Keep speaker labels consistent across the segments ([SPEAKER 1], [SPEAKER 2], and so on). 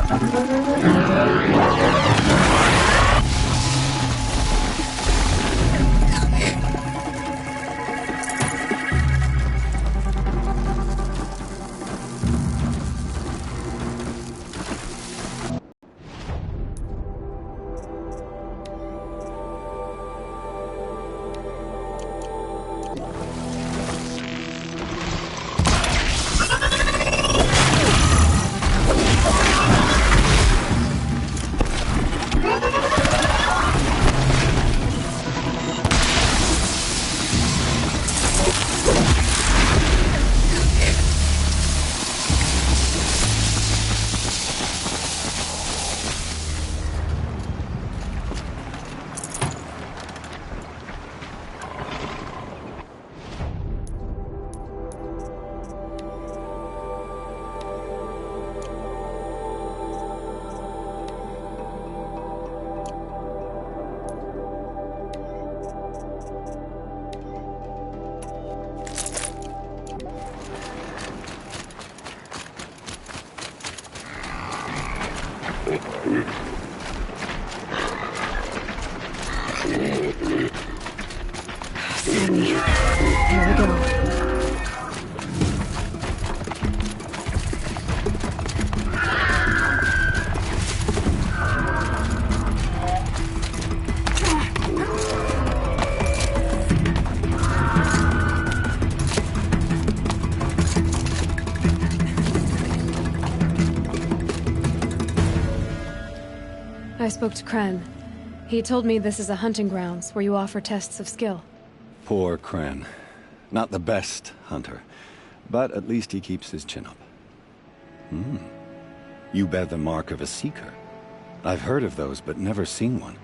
[SPEAKER 1] Here we go. I spoke to Kren. He told me this is a hunting grounds where you offer tests of skill.
[SPEAKER 2] Poor Kren. Not the best hunter, but at least he keeps his chin up. You bear the mark of a seeker. I've heard of those, but never seen one.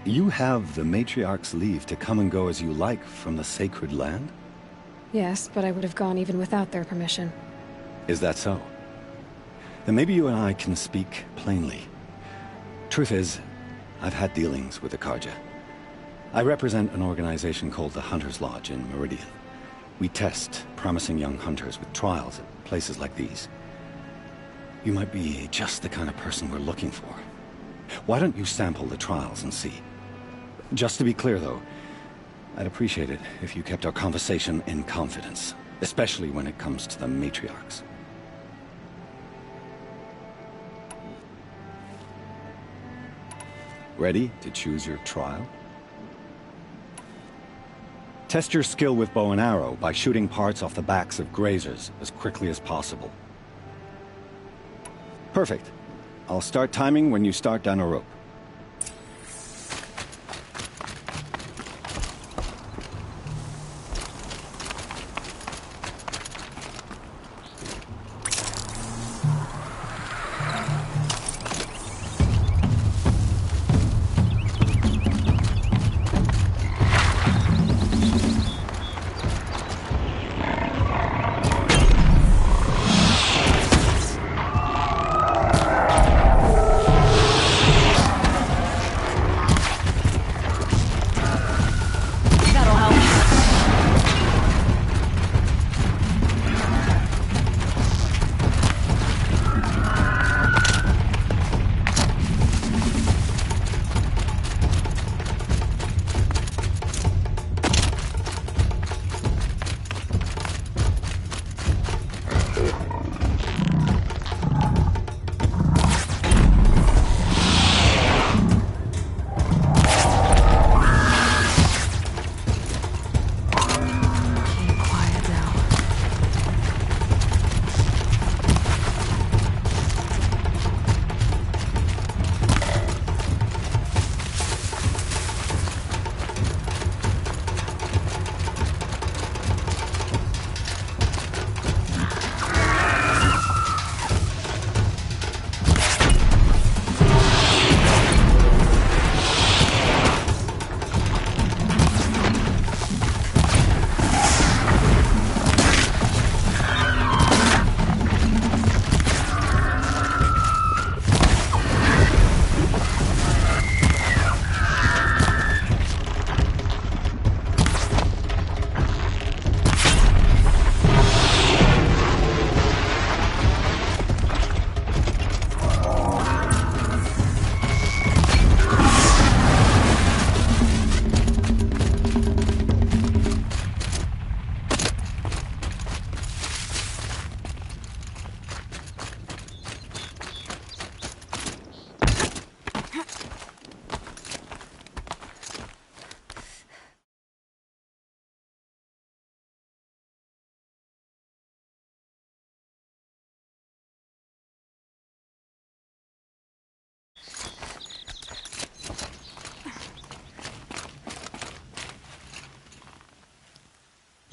[SPEAKER 2] You have the Matriarch's leave to come and go as you like from the sacred land?
[SPEAKER 1] Yes, but I would have gone even without their permission.
[SPEAKER 2] Is that so? Then maybe you and I can speak plainly. Truth is, I've had dealings with the Karja. I represent an organization called the Hunter's Lodge in Meridian. We test promising young hunters with trials at places like these. You might be just the kind of person we're looking for. Why don't you sample the trials and see? Just to be clear, though, I'd appreciate it if you kept our conversation in confidence, especially when it comes to the matriarchs. Ready to choose your trial? Test your skill with bow and arrow by shooting parts off the backs of grazers as quickly as possible. Perfect. I'll start timing when you start down a rope.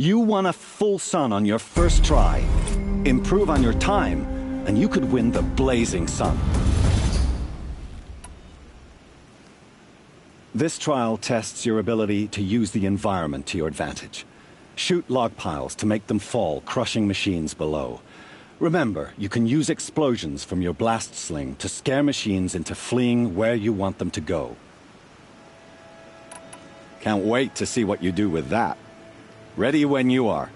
[SPEAKER 2] You won a full sun on your first try. Improve on your time, and you could win the blazing sun. This trial tests your ability to use the environment to your advantage. Shoot log piles to make them fall, crushing machines below. Remember, you can use explosions from your blast sling to scare machines into fleeing where you want them to go. Can't wait to see what you do with that. Ready when you are.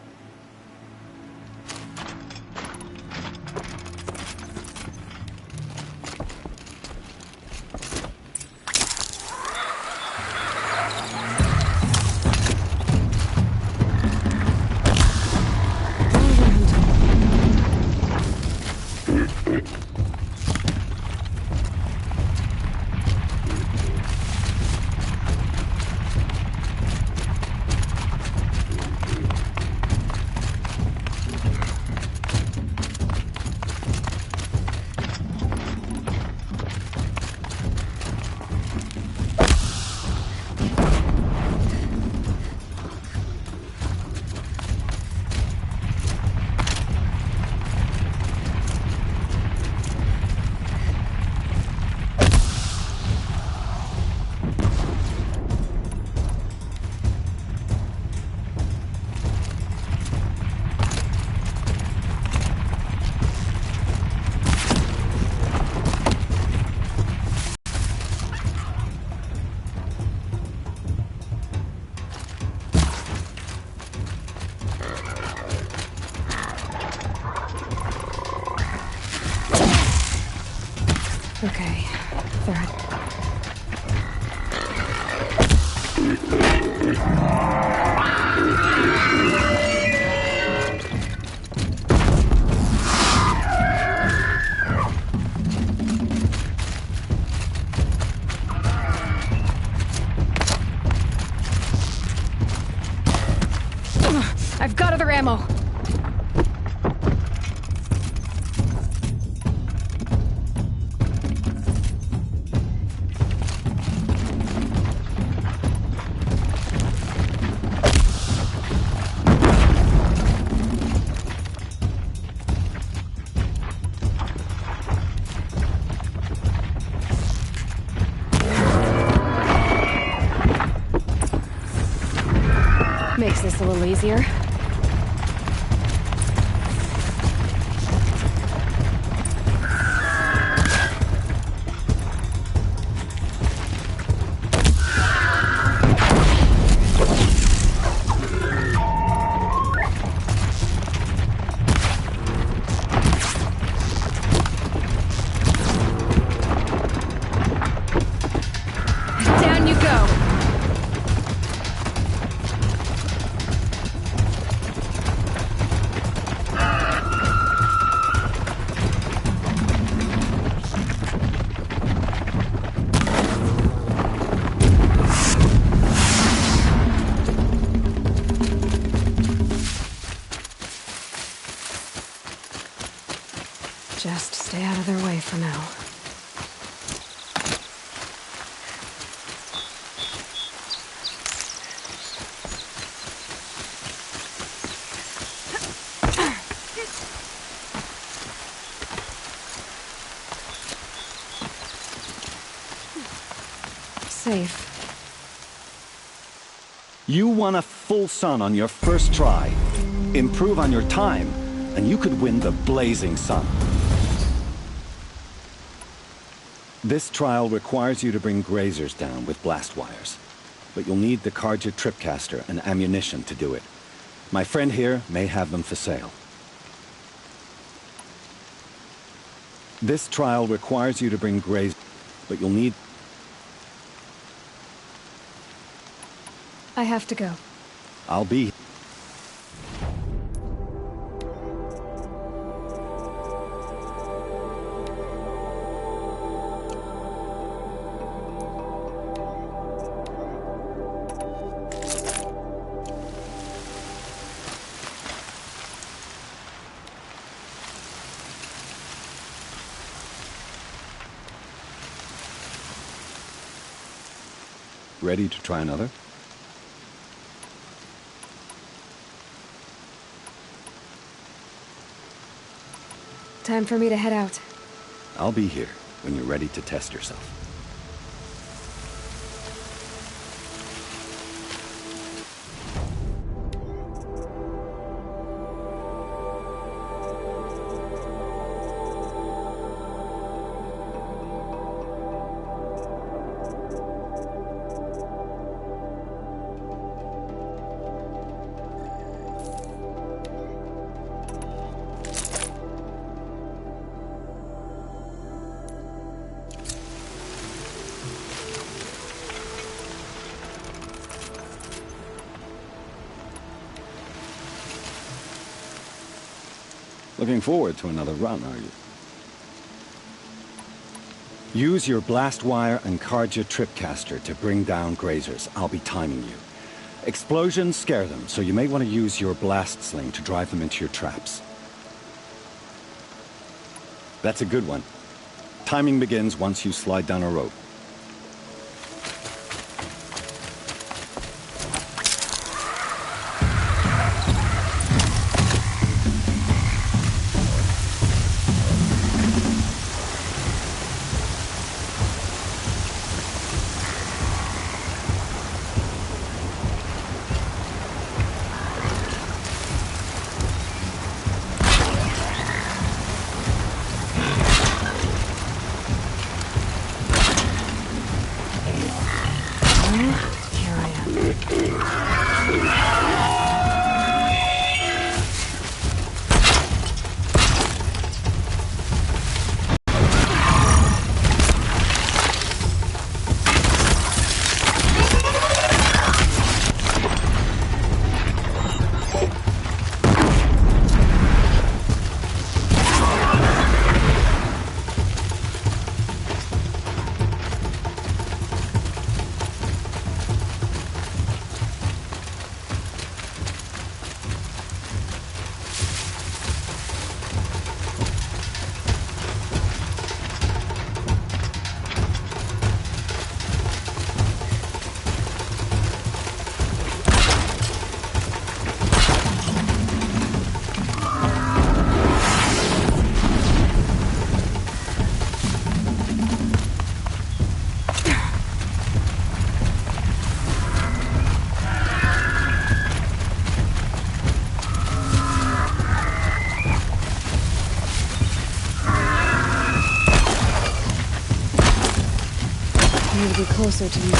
[SPEAKER 1] Okay, third. I've got other ammo. Makes this a little easier. Down you go. Just stay out of their way for now. Safe.
[SPEAKER 2] You won a full sun on your first try. Improve on your time, and you could win the blazing sun. This trial requires you to bring grazers down with blast wires, but you'll need the Karja tripcaster and ammunition to do it. My friend here may have them for sale. This trial requires you to bring grazers, but you'll need...
[SPEAKER 1] I have to go.
[SPEAKER 2] I'll be... Ready to try another?
[SPEAKER 1] Time for me to head out.
[SPEAKER 2] I'll be here when you're ready to test yourself. Looking forward to another run, are you? Use your blast wire and Karja tripcaster to bring down grazers. I'll be timing you. Explosions scare them, so you may want to use your blast sling to drive them into your traps. That's a good one. Timing begins once you slide down a rope.
[SPEAKER 1] Need to be closer to you.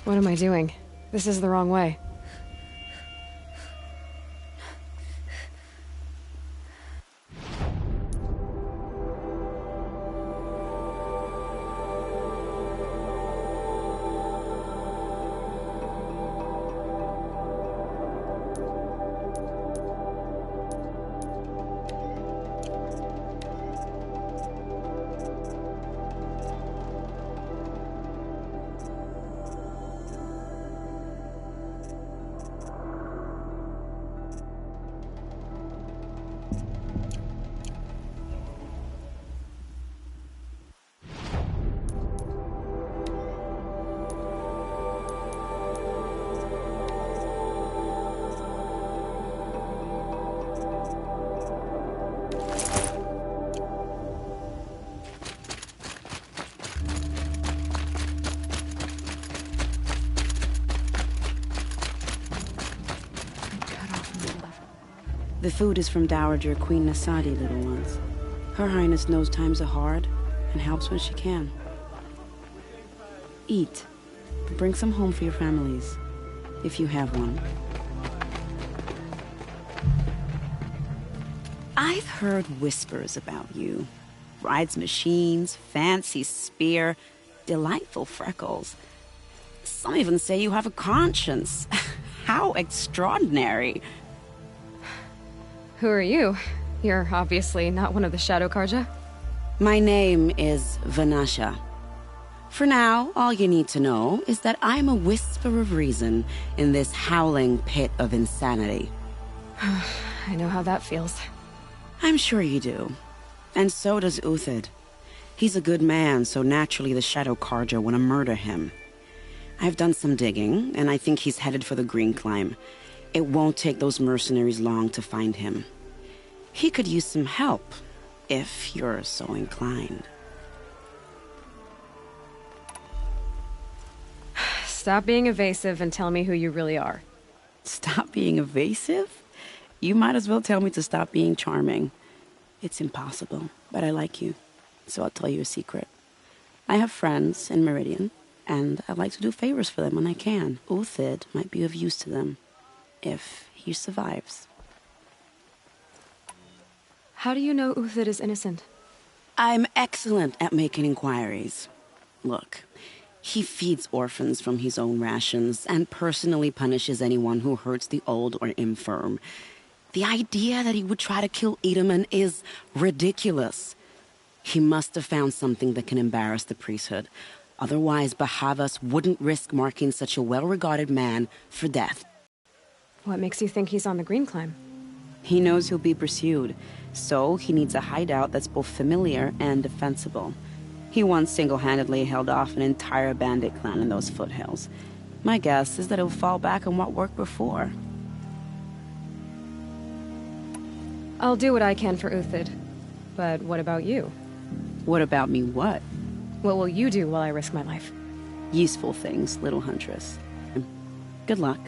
[SPEAKER 1] What am I doing? This is the wrong way.
[SPEAKER 3] The food is from Dowager Queen Nasadi, little ones. Her Highness knows times are hard and helps when she can. Eat. Bring some home for your families, if you have one. I've heard whispers about you. Rides machines, fancy spear, delightful freckles. Some even say you have a conscience. How extraordinary.
[SPEAKER 1] Who are you? You're obviously not one of the Shadow Karja.
[SPEAKER 3] My name is Vanasha. For now, all you need to know is that I'm a whisper of reason in this howling pit of insanity.
[SPEAKER 1] I know how that feels.
[SPEAKER 3] I'm sure you do. And so does Uthid. He's a good man, so naturally the Shadow Karja want to murder him. I've done some digging, and I think he's headed for the Green Climb. It won't take those mercenaries long to find him. He could use some help, if you're so inclined.
[SPEAKER 1] Stop being evasive and tell me who you really are.
[SPEAKER 3] Stop being evasive? You might as well tell me to stop being charming. It's impossible, but I like you, so I'll tell you a secret. I have friends in Meridian, and I like to do favors for them when I can. Uthid might be of use to them. If he survives.
[SPEAKER 1] How do you know Uthid is innocent?
[SPEAKER 3] I'm excellent at making inquiries. Look, he feeds orphans from his own rations and personally punishes anyone who hurts the old or infirm. The idea that he would try to kill Edelman is ridiculous. He must have found something that can embarrass the priesthood. Otherwise, Bahavas wouldn't risk marking such a well-regarded man for death.
[SPEAKER 1] What makes you think he's on the Green Climb?
[SPEAKER 3] He knows he'll be pursued, so he needs a hideout that's both familiar and defensible. He once single-handedly held off an entire bandit clan in those foothills. My guess is that he'll fall back on what worked before.
[SPEAKER 1] I'll do what I can for Uthid. But what about you?
[SPEAKER 3] What about me what?
[SPEAKER 1] What will you do while I risk my life?
[SPEAKER 3] Useful things, little huntress. Good luck.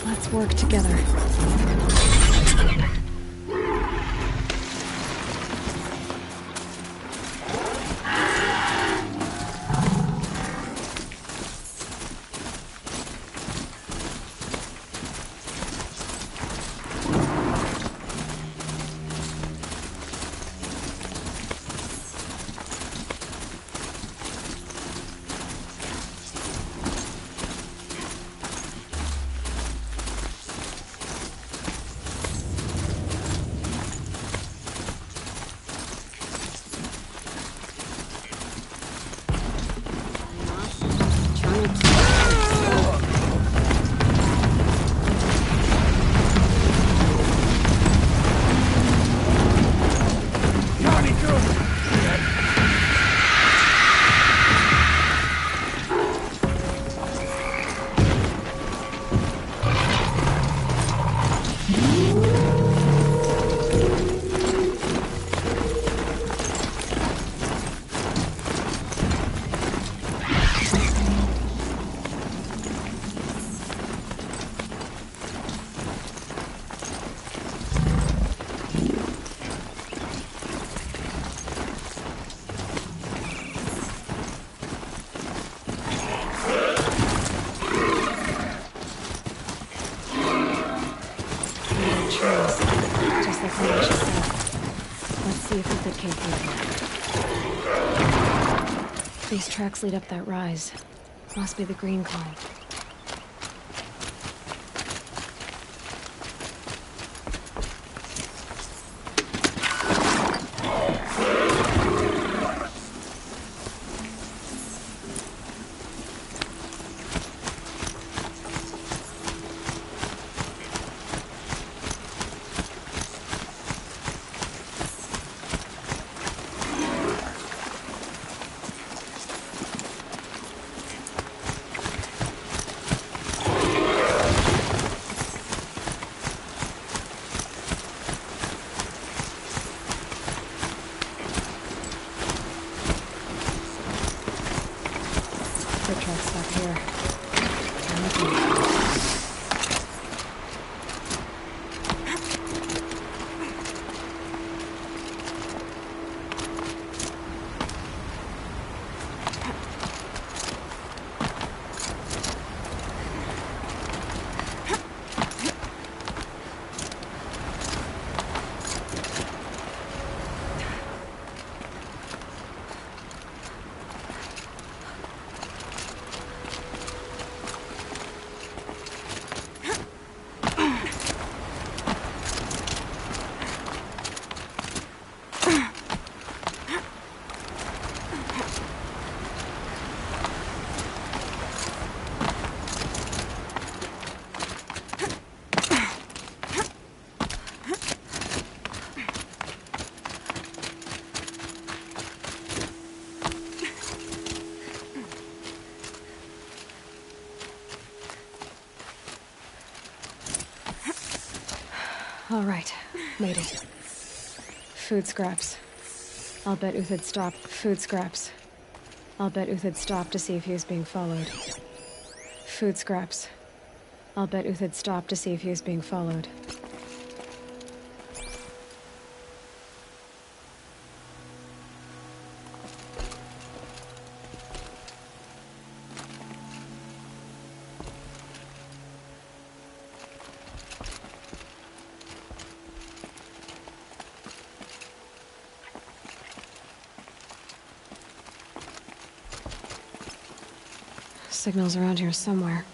[SPEAKER 1] Let's work together. Just like Natasha said. Let's see if Uthid came through here. These tracks lead up that rise. Must be the green climb. Foot tracks stop here. All right, made it. Food scraps. I'll bet Uthid stopped. Food scraps. I'll bet Uthid stopped to see if he was being followed. Food scraps. I'll bet Uthid stopped to see if he was being followed. Signals around here somewhere.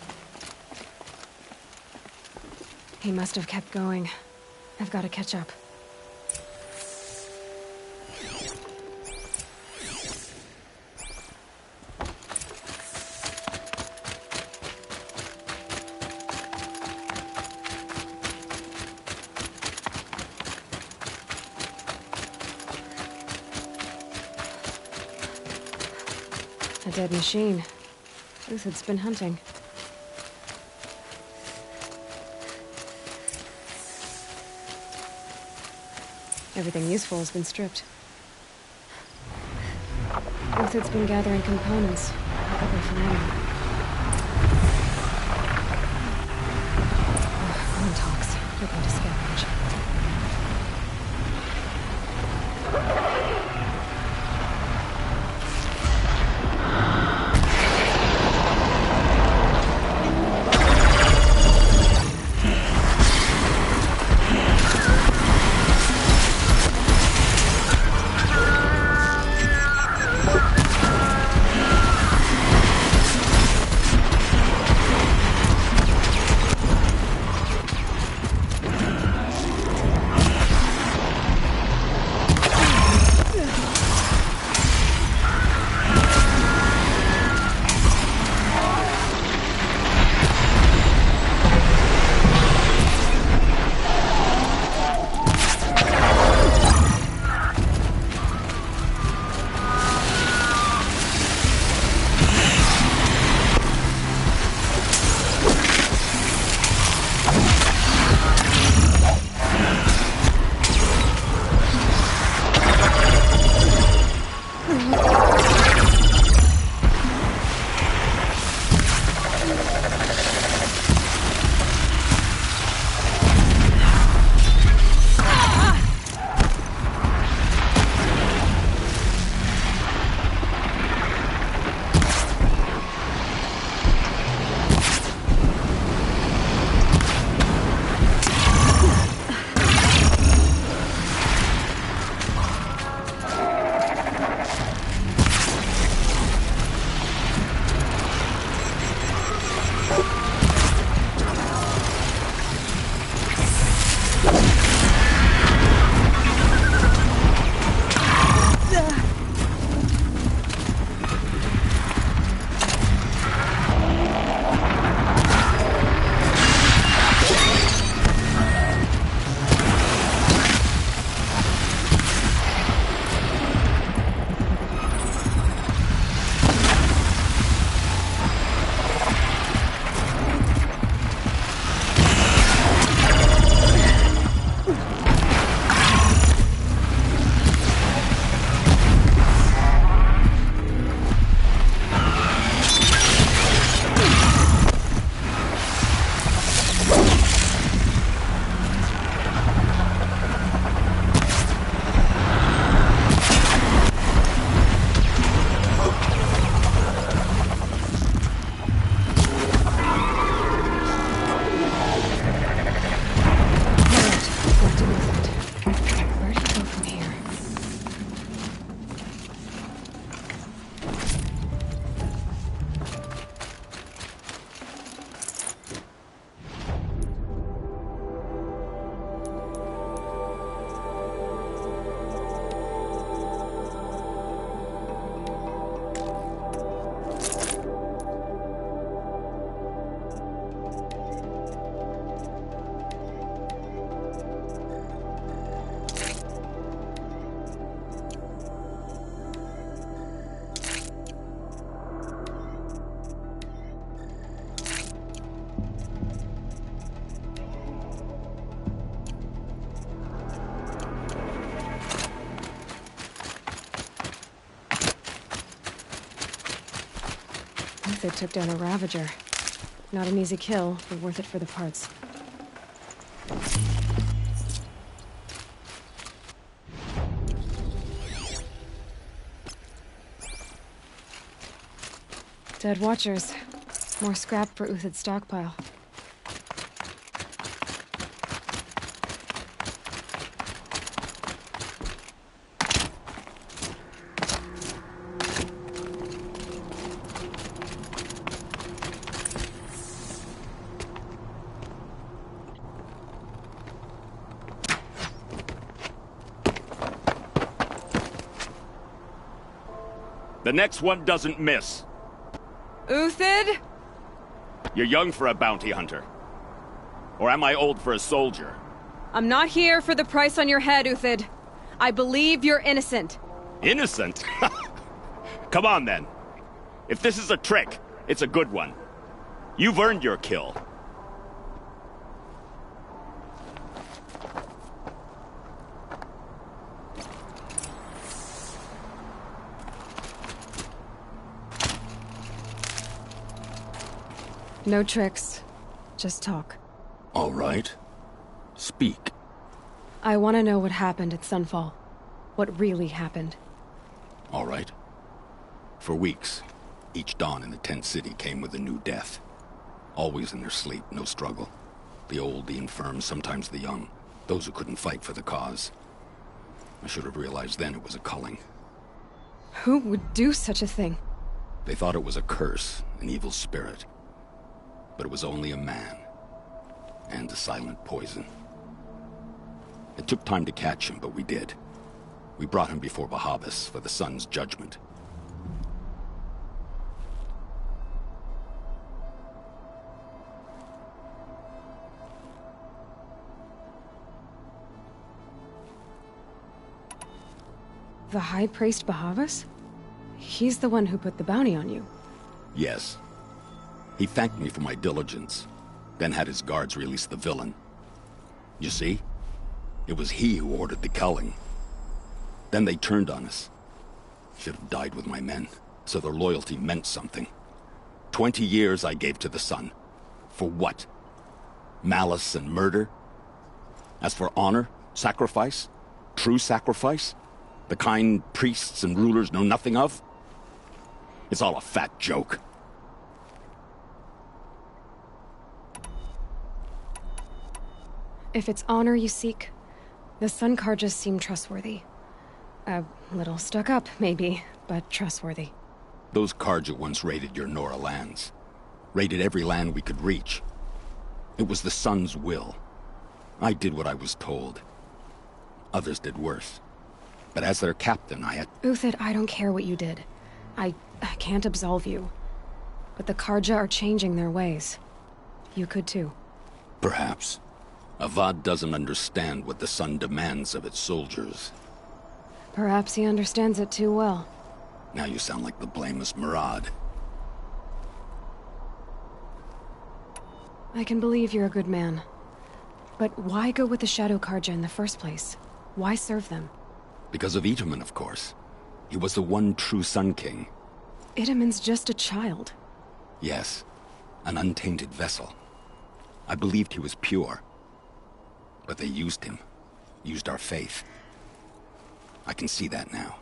[SPEAKER 1] He must have kept going. I've got to catch up. A dead machine. Uthid's been hunting. Everything useful has been stripped. Uthid's been gathering components, probably from ammo. Uthid took down a Ravager. Not an easy kill, but worth it for the parts. Dead Watchers. More scrap for Uthid's stockpile.
[SPEAKER 4] The next one doesn't miss.
[SPEAKER 1] Uthid?
[SPEAKER 4] You're young for a bounty hunter. Or am I old for a soldier?
[SPEAKER 1] I'm not here for the price on your head, Uthid. I believe you're innocent.
[SPEAKER 4] Innocent? Come on, then. If this is a trick, it's a good one. You've earned your kill.
[SPEAKER 1] No tricks. Just talk.
[SPEAKER 5] All right. Speak.
[SPEAKER 1] I want to know what happened at Sunfall. What really happened.
[SPEAKER 5] All right. For weeks, each dawn in the tent city came with a new death. Always in their sleep, no struggle. The old, the infirm, sometimes the young. Those who couldn't fight for the cause. I should have realized then it was a culling.
[SPEAKER 1] Who would do such a thing?
[SPEAKER 5] They thought it was a curse, an evil spirit. But it was only a man. And a silent poison. It took time to catch him, but we did. We brought him before Bahavas for the sun's judgment.
[SPEAKER 1] The High Priest Bahavas? He's the one who put the bounty on you.
[SPEAKER 5] Yes. He thanked me for my diligence, then had his guards release the villain. You see? It was he who ordered the culling. Then they turned on us. Should have died with my men, so their loyalty meant something. 20 years I gave to the sun. For what? Malice and murder? As for honor, sacrifice, true sacrifice, the kind priests and rulers know nothing of? It's all a fat joke.
[SPEAKER 1] If it's honor you seek, the Sun Karjas seem trustworthy. A little stuck up, maybe, but trustworthy.
[SPEAKER 5] Those Karja once raided your Nora lands. Raided every land we could reach. It was the Sun's will. I did what I was told. Others did worse. But as their captain, I had...
[SPEAKER 1] Uthid, I don't care what you did. I can't absolve you. But the Karja are changing their ways. You could too.
[SPEAKER 5] Perhaps. Avad doesn't understand what the Sun demands of its soldiers.
[SPEAKER 1] Perhaps he understands it too well.
[SPEAKER 5] Now you sound like the blameless Murad.
[SPEAKER 1] I can believe you're a good man. But why go with the Shadow Karja in the first place? Why serve them?
[SPEAKER 5] Because of Itaman, of course. He was the one true Sun King.
[SPEAKER 1] Itaman's just a child.
[SPEAKER 5] Yes, an untainted vessel. I believed he was pure. But they used him. Used our faith. I can see that now.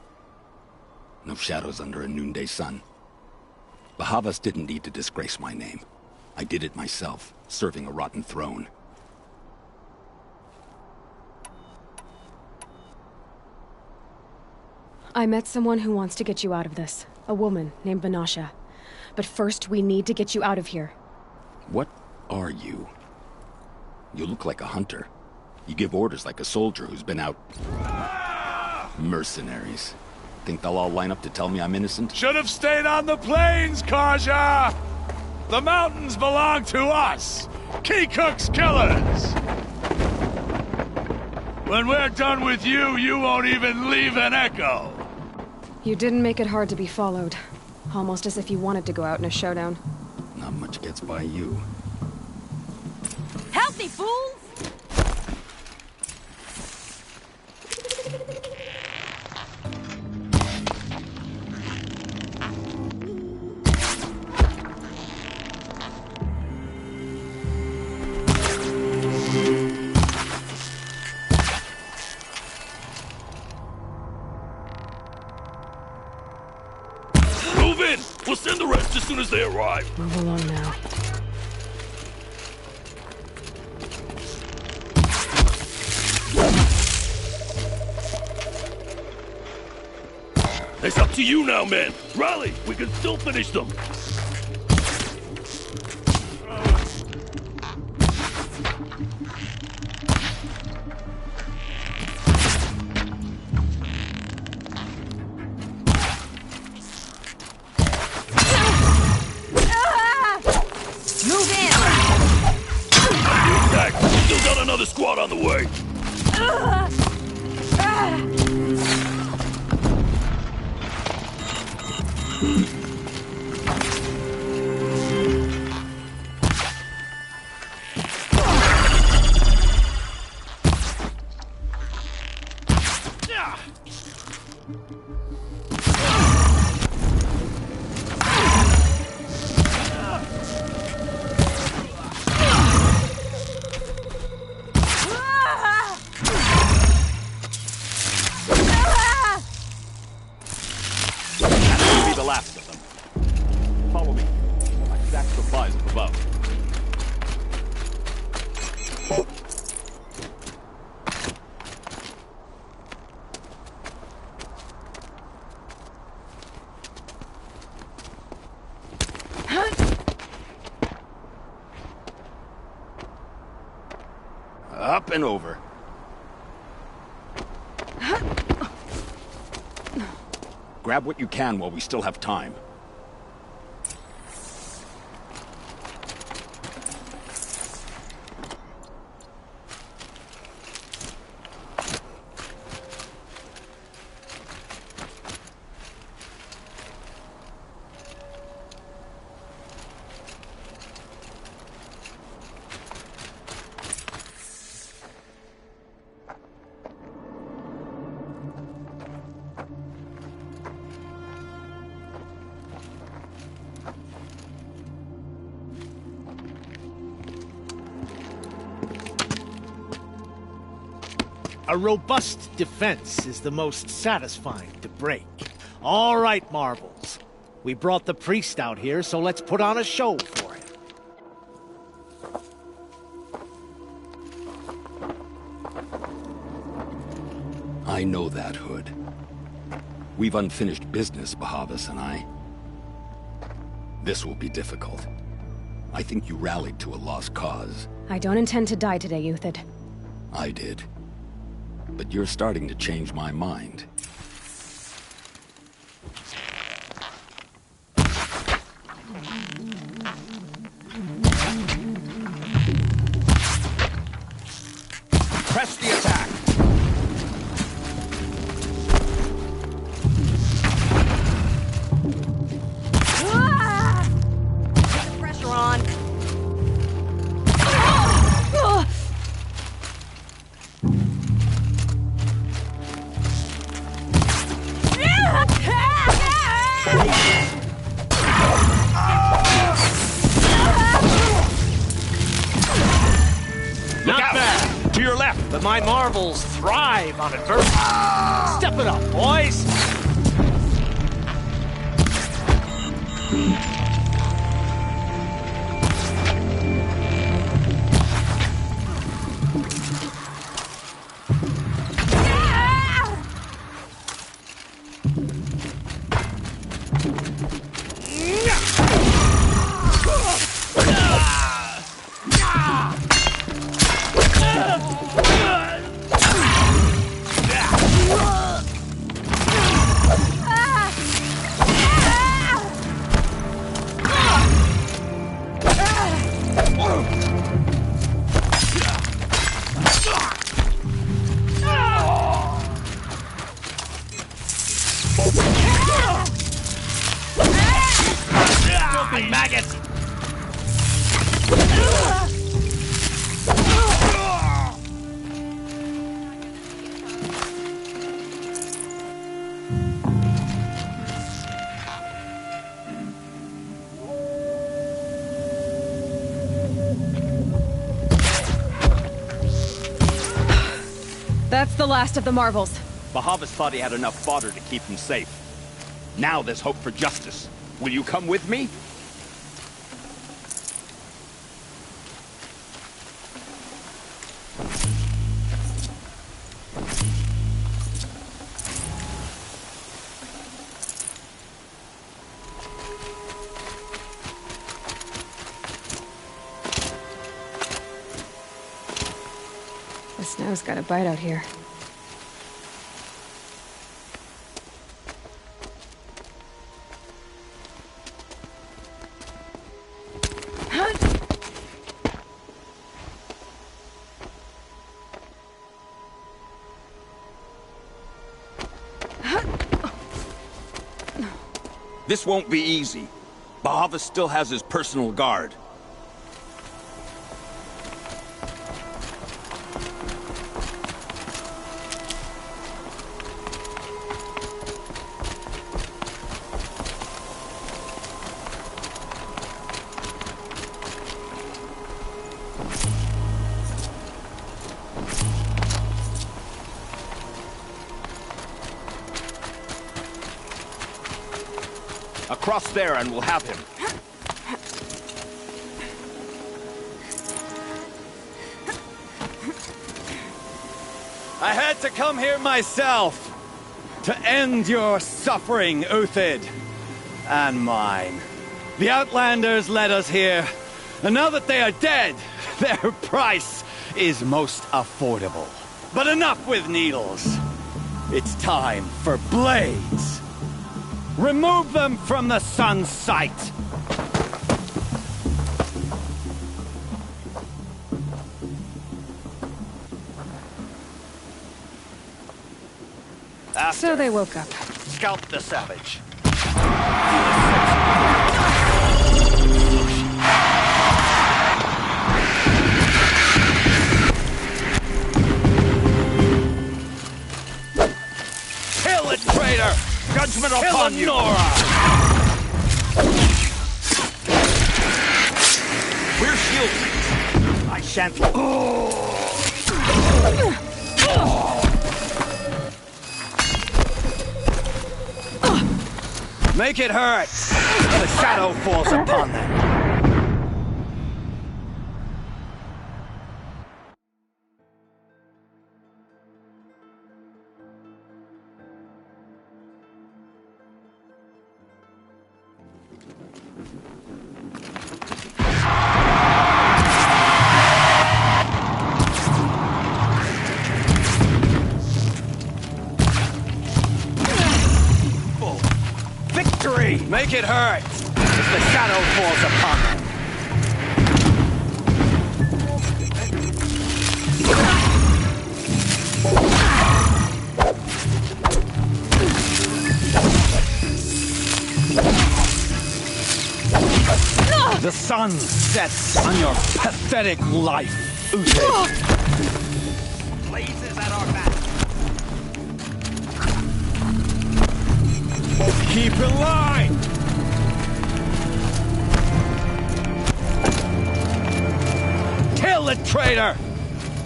[SPEAKER 5] No shadows under a noonday sun. Bahavas didn't need to disgrace my name. I did it myself, serving a rotten throne.
[SPEAKER 1] I met someone who wants to get you out of this. A woman named Vanasha. But first, we need to get you out of here.
[SPEAKER 5] What are you? You look like a hunter. You give orders like a soldier who's been out... Mercenaries. Think they'll all line up to tell me I'm innocent?
[SPEAKER 6] Should have stayed on the plains, Karja! The mountains belong to us! Keycook's killers! When we're done with you, you won't even leave an echo!
[SPEAKER 1] You didn't make it hard to be followed. Almost as if you wanted to go out in a showdown.
[SPEAKER 5] Not much gets by you.
[SPEAKER 3] Help me, fools!
[SPEAKER 6] the rest as soon as they arrive.
[SPEAKER 1] Move along now.
[SPEAKER 6] It's up to you now, man. Rally, we can still finish them.
[SPEAKER 3] Move in!
[SPEAKER 6] Back. Still got another squad on the way. The last of them. Follow me. I stacked supplies up above. Up and over. Grab what you can while we still have time.
[SPEAKER 7] A robust defense is the most satisfying to break. All right, Marvels. We brought the priest out here, so let's put on a show for him.
[SPEAKER 5] I know that, Hood. We've unfinished business, Bahavas and I. This will be difficult. I think you rallied to a lost cause.
[SPEAKER 1] I don't intend to die today, Euthyd.
[SPEAKER 5] I did. But you're starting to change my mind.
[SPEAKER 6] Press the attack!
[SPEAKER 3] Put the pressure on.
[SPEAKER 7] Not bad.
[SPEAKER 6] To your left!
[SPEAKER 7] But my Marvels thrive on adversity. Step it up, boys!
[SPEAKER 6] Maggots!
[SPEAKER 1] That's the last of the Marvels.
[SPEAKER 4] Bahavas thought he had enough fodder to keep him safe. Now there's hope for justice. Will you come with me?
[SPEAKER 1] The snow's got a bite out here.
[SPEAKER 4] This won't be easy. Bahava still has his personal guard. Across there and we'll have him.
[SPEAKER 2] I had to come here myself to end your suffering, Uthid, and mine. The Outlanders led us here, and now that they are dead, their price is most affordable. But enough with needles. It's time for blades. Remove them from the sun's sight.
[SPEAKER 1] So they woke up.
[SPEAKER 2] Scalp the savage. Kill it, traitor! Judgment upon you!
[SPEAKER 4] We're shielded.
[SPEAKER 2] I shan't... Make it hurt! The shadow falls upon them. Victory! Make it hurt! As the shadow falls upon them. The sun sets on your pathetic life, Uthid.
[SPEAKER 4] Blazes at our back.
[SPEAKER 2] Keep in line! Kill the traitor!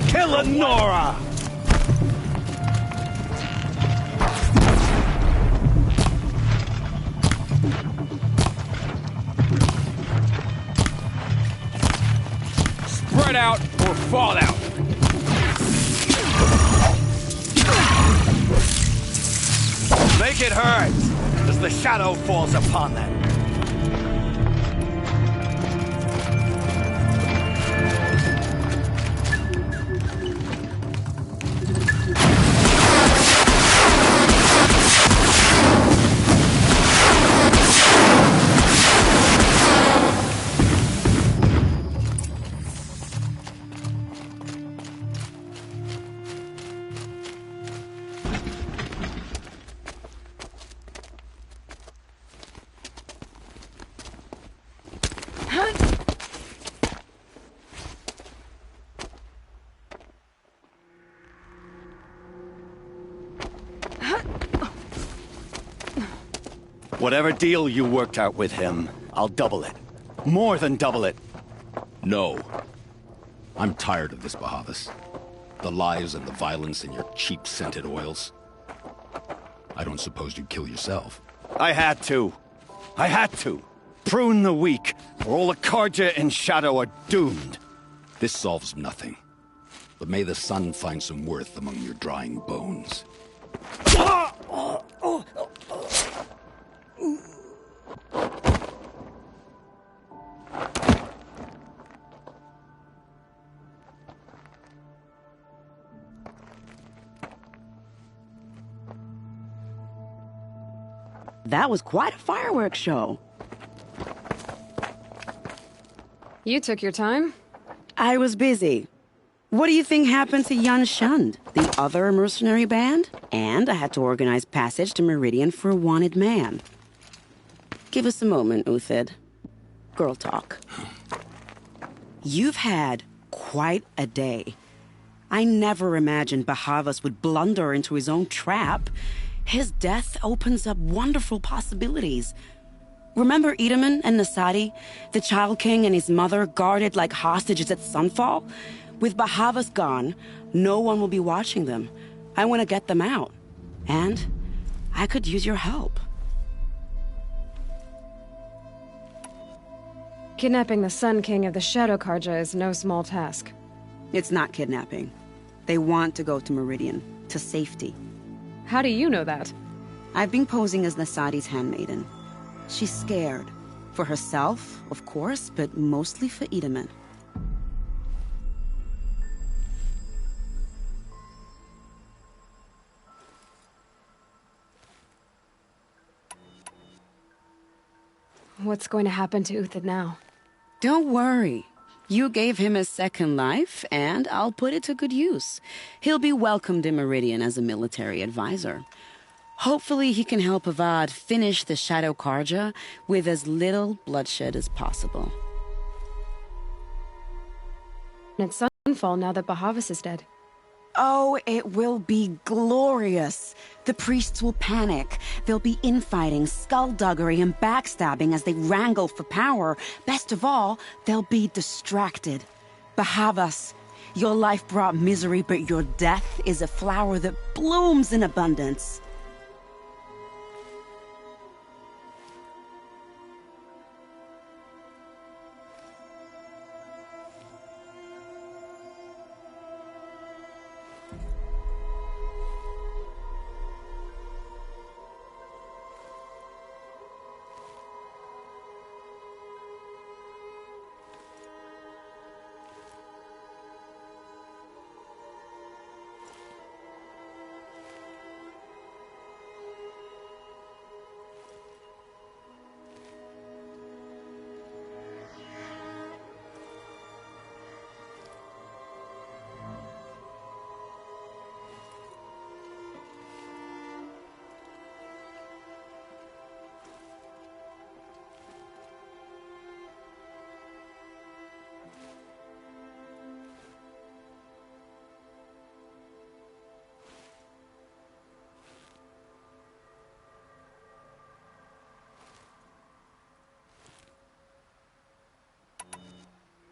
[SPEAKER 2] Kill Nora!
[SPEAKER 4] Spread out or fall out.
[SPEAKER 2] Make it hurt as the shadow falls upon them. Whatever deal you worked out with him, I'll double it. More than double it.
[SPEAKER 5] No. I'm tired of this, Bahavas. The lies and the violence and your cheap-scented oils. I don't suppose you'd kill yourself.
[SPEAKER 2] I had to. I had to. Prune the weak, or all the Carja in Shadow are doomed.
[SPEAKER 5] This solves nothing. But may the sun find some worth among your drying bones.
[SPEAKER 3] That was quite a fireworks show.
[SPEAKER 1] You took your time?
[SPEAKER 3] I was busy. What do you think happened to Yan Shund, the other mercenary band? And I had to organize passage to Meridian for a wanted man. Give us a moment, Uthid. Girl talk. You've had quite a day. I never imagined Bahavas would blunder into his own trap. His death opens up wonderful possibilities. Remember Edaman and Nasadi, the Child King and his mother guarded like hostages at Sunfall? With Bahavas gone, no one will be watching them. I want to get them out. And I could use your help.
[SPEAKER 1] Kidnapping the Sun King of the Shadow Karja is no small task.
[SPEAKER 3] It's not kidnapping. They want to go to Meridian, to safety.
[SPEAKER 1] How do you know that?
[SPEAKER 3] I've been posing as Nasadi's handmaiden. She's scared. For herself, of course, but mostly for Edaman.
[SPEAKER 1] What's going to happen to Uthid now?
[SPEAKER 3] Don't worry. You gave him a second life, and I'll put it to good use. He'll be welcomed in Meridian as a military advisor. Hopefully he can help Avad finish the Shadow Karja with as little bloodshed as possible.
[SPEAKER 1] And it's Sunfall now that Bahavas is dead.
[SPEAKER 3] Oh, it will be glorious. The priests will panic. There'll be infighting, skullduggery, and backstabbing as they wrangle for power. Best of all, they'll be distracted. Bahavas, your life brought misery, but your death is a flower that blooms in abundance.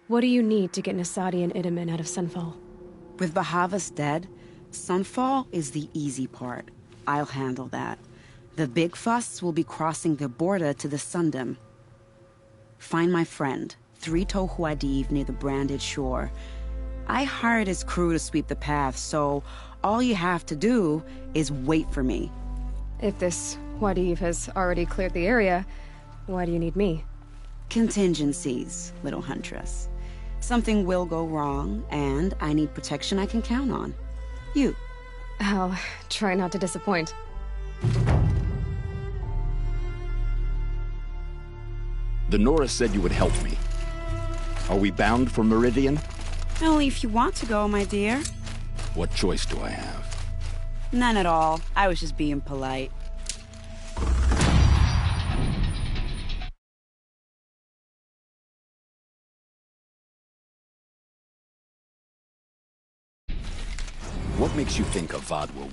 [SPEAKER 1] What do you need to get Nasadi and Edaman out of Sunfall?
[SPEAKER 3] With Bahavas dead, Sunfall is the easy part. I'll handle that. The big fuss will be crossing the border to the Sundom. Find my friend, Three-Toe Huadiv, near the branded shore. I hired his crew to sweep the path, so all you have to do is wait for me.
[SPEAKER 1] If this Huadiv has already cleared the area, why do you need me?
[SPEAKER 3] Contingencies, little huntress. Something will go wrong, and I need protection I can count on. You.
[SPEAKER 1] I'll try not to disappoint.
[SPEAKER 5] The Nora said you would help me. Are we bound for Meridian?
[SPEAKER 3] Only if you want to go, my dear.
[SPEAKER 5] What choice do I have?
[SPEAKER 3] None at all. I was just being polite.
[SPEAKER 5] What makes you think Avad will...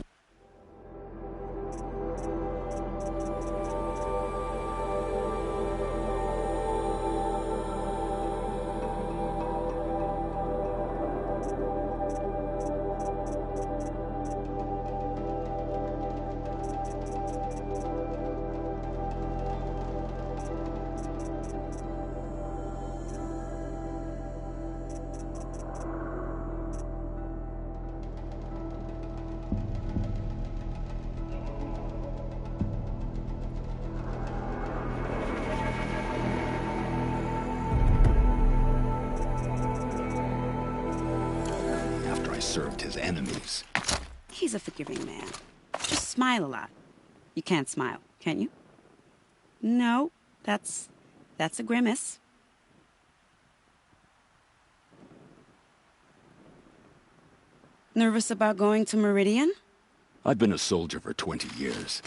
[SPEAKER 5] I served his enemies.
[SPEAKER 3] He's a forgiving man. Just smile a lot. You can't smile, can you? No, that's a grimace. Nervous about going to Meridian?
[SPEAKER 5] I've been a soldier for 20 years.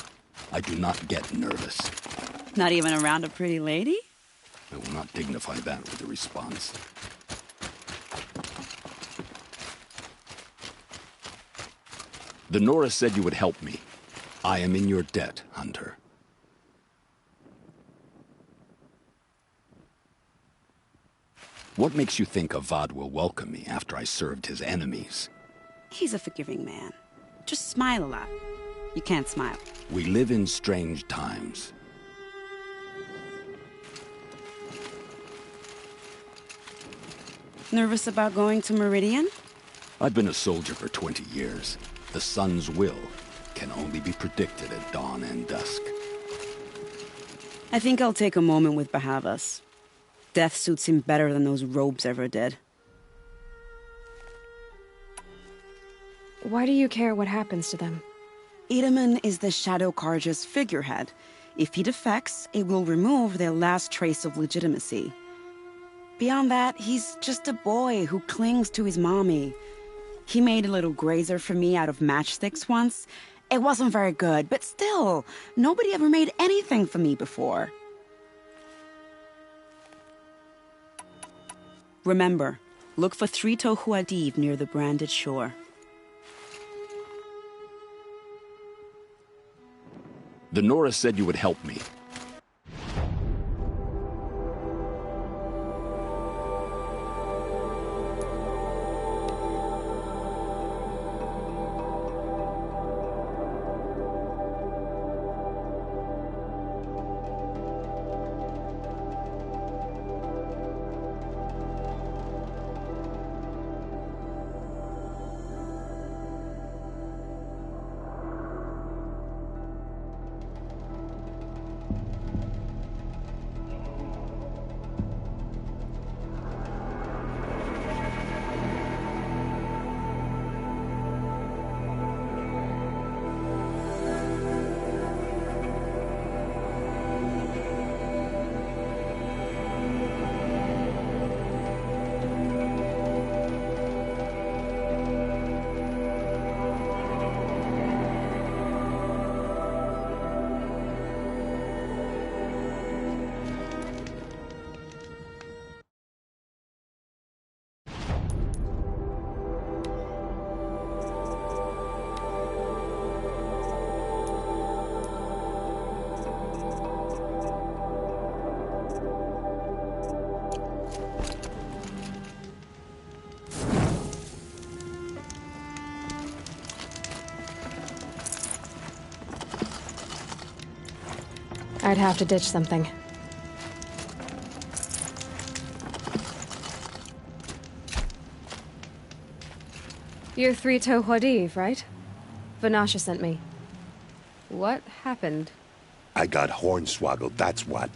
[SPEAKER 5] I do not get nervous.
[SPEAKER 3] Not even around a pretty lady?
[SPEAKER 5] I will not dignify that with a response. The Nora said you would help me. I am in your debt, Hunter. What makes you think Avad will welcome me after I served his enemies?
[SPEAKER 3] He's a forgiving man. Just smile a lot. You can't smile.
[SPEAKER 5] We live in strange times.
[SPEAKER 3] Nervous about going to Meridian?
[SPEAKER 5] I've been a soldier for 20 years. The sun's will can only be predicted at dawn and dusk.
[SPEAKER 3] I think I'll take a moment with Bahavas. Death suits him better than those robes ever did.
[SPEAKER 1] Why do you care what happens to them?
[SPEAKER 3] Itaman is the Shadow Carja's figurehead. If he defects, it will remove their last trace of legitimacy. Beyond that, he's just a boy who clings to his mommy. He made a little grazer for me out of matchsticks once. It wasn't very good, but still, nobody ever made anything for me before. Remember, look for 3 Tohuadiv near the branded shore.
[SPEAKER 5] The Nora said you would help me.
[SPEAKER 1] I'd have to ditch something. You're 3 Tohuadiv, right? Vanasha sent me. What happened?
[SPEAKER 8] I got hornswoggled, that's what.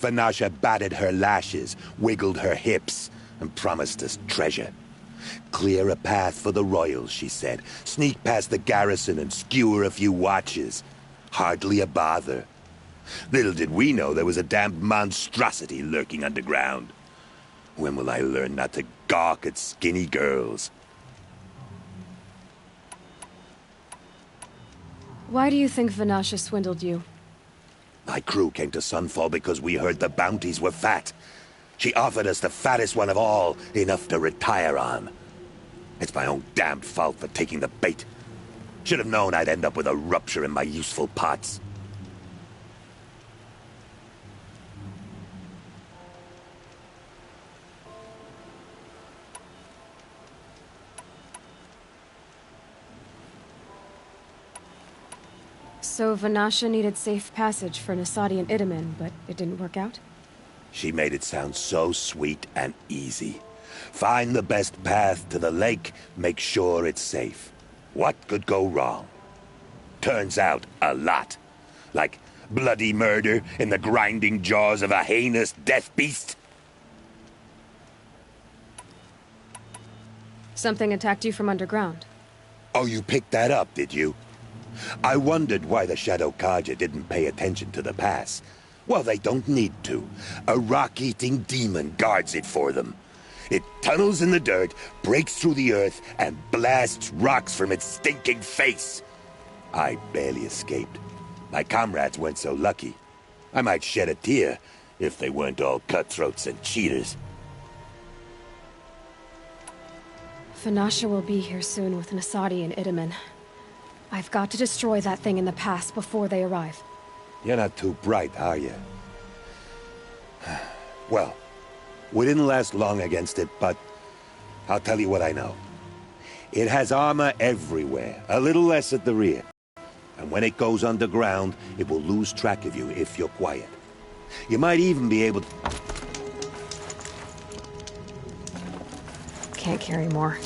[SPEAKER 8] Vanasha batted her lashes, wiggled her hips, and promised us treasure. Clear a path for the royals, she said. Sneak past the garrison and skewer a few watches. Hardly a bother. Little did we know there was a damned monstrosity lurking underground. When will I learn not to gawk at skinny girls?
[SPEAKER 1] Why do you think Vanasha swindled you?
[SPEAKER 8] My crew came to Sunfall because we heard the bounties were fat. She offered us the fattest one of all, enough to retire on. It's my own damned fault for taking the bait. Should have known I'd end up with a rupture in my useful parts.
[SPEAKER 1] So Vanasha needed safe passage for Nasadi and Itaman, but it didn't work out?
[SPEAKER 8] She made it sound so sweet and easy. Find the best path to the lake, make sure it's safe. What could go wrong? Turns out, a lot. Like bloody murder in the grinding jaws of a heinous death beast.
[SPEAKER 1] Something attacked you from underground.
[SPEAKER 8] Oh, you picked that up, did you? I wondered why the Shadow Carja didn't pay attention to the pass. Well, they don't need to. A rock-eating demon guards it for them. It tunnels in the dirt, breaks through the earth, and blasts rocks from its stinking face. I barely escaped. My comrades weren't so lucky. I might shed a tear if they weren't all cutthroats and cheaters.
[SPEAKER 1] Vanasha will be here soon with Nasadi and Itamen. I've got to destroy that thing in the pass before they arrive.
[SPEAKER 8] You're not too bright, are you? Well, we didn't last long against it, but I'll tell you what I know. It has armor everywhere, a little less at the rear. And when it goes underground, it will lose track of you if you're quiet. You might even be able to...
[SPEAKER 1] Can't carry more.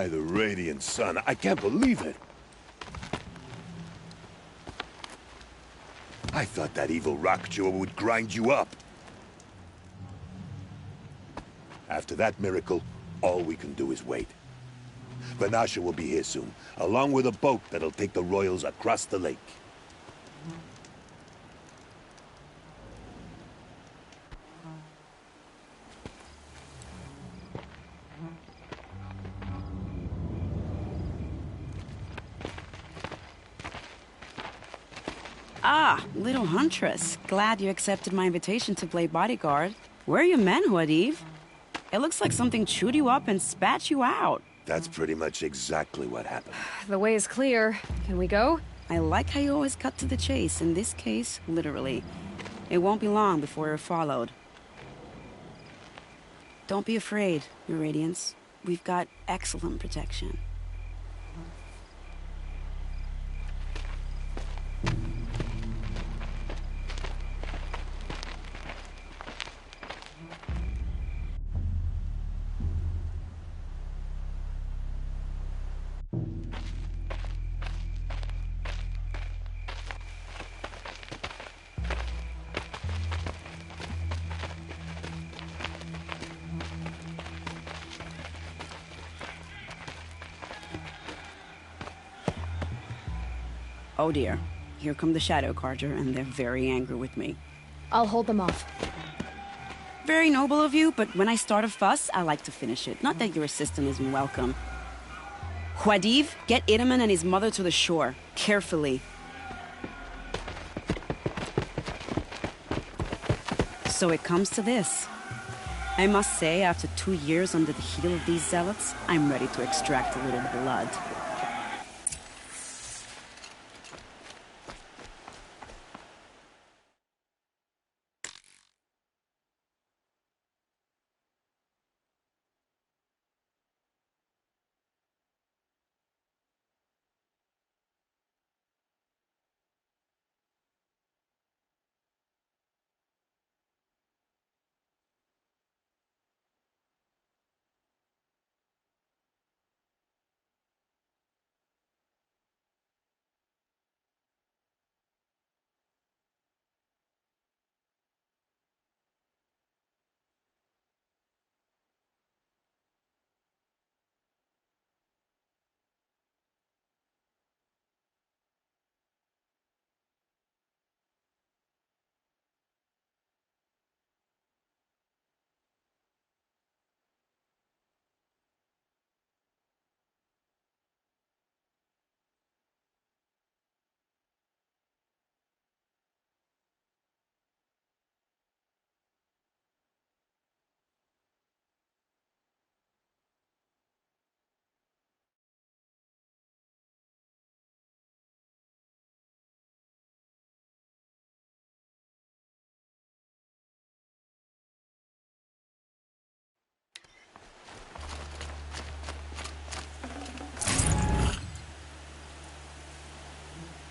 [SPEAKER 8] By the radiant sun, I can't believe it! I thought that evil rock jaw would grind you up. After that miracle, all we can do is wait. Vanasha will be here soon, along with a boat that'll take the royals across the lake.
[SPEAKER 3] Ah, little huntress. Glad you accepted my invitation to play bodyguard. Where are your men, Huadiv? It looks like something chewed you up and spat you out.
[SPEAKER 8] That's pretty much exactly what happened.
[SPEAKER 1] The way is clear. Can we go?
[SPEAKER 3] I like how you always cut to the chase. In this case, literally. It won't be long before you're followed. Don't be afraid, Your Radiance. We've got excellent protection. Oh dear. Here come the Shadow Carja, and they're very angry with me.
[SPEAKER 1] I'll hold them off.
[SPEAKER 3] Very noble of you, but when I start a fuss, I like to finish it. Not that your assistant isn't welcome. Huadiv, get Itaman and his mother to the shore. Carefully. So it comes to this. I must say, after 2 years under the heel of these zealots, I'm ready to extract a little blood.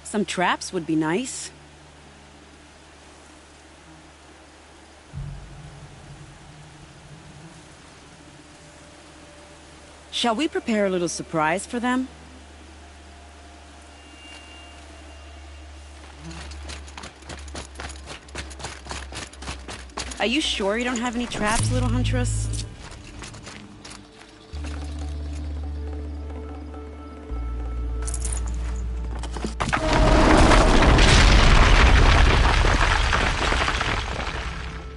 [SPEAKER 3] Some traps would be nice. Shall we prepare a little surprise for them? Are you sure you don't have any traps, little huntress?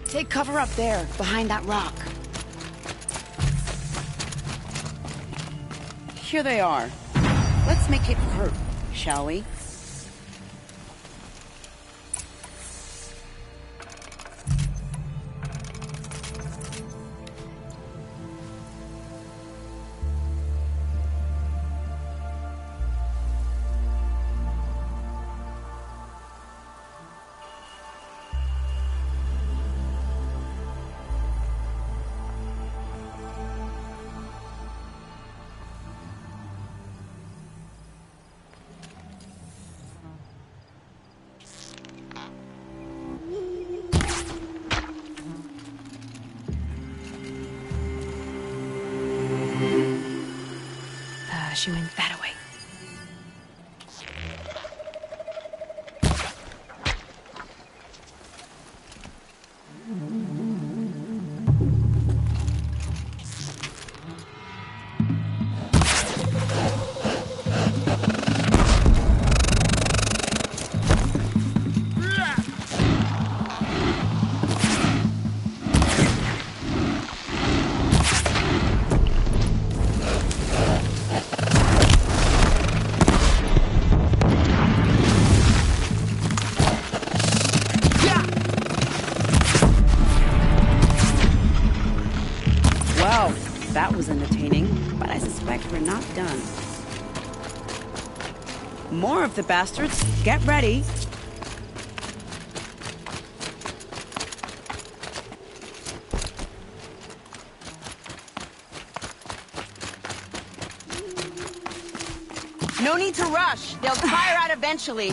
[SPEAKER 3] Take cover up there, behind that rock. Here they are. Let's make it hurt, shall we?
[SPEAKER 1] shooing that away.
[SPEAKER 3] Well, that was entertaining, but I suspect we're not done. More of the bastards. Get ready. No need to rush. They'll tire out eventually.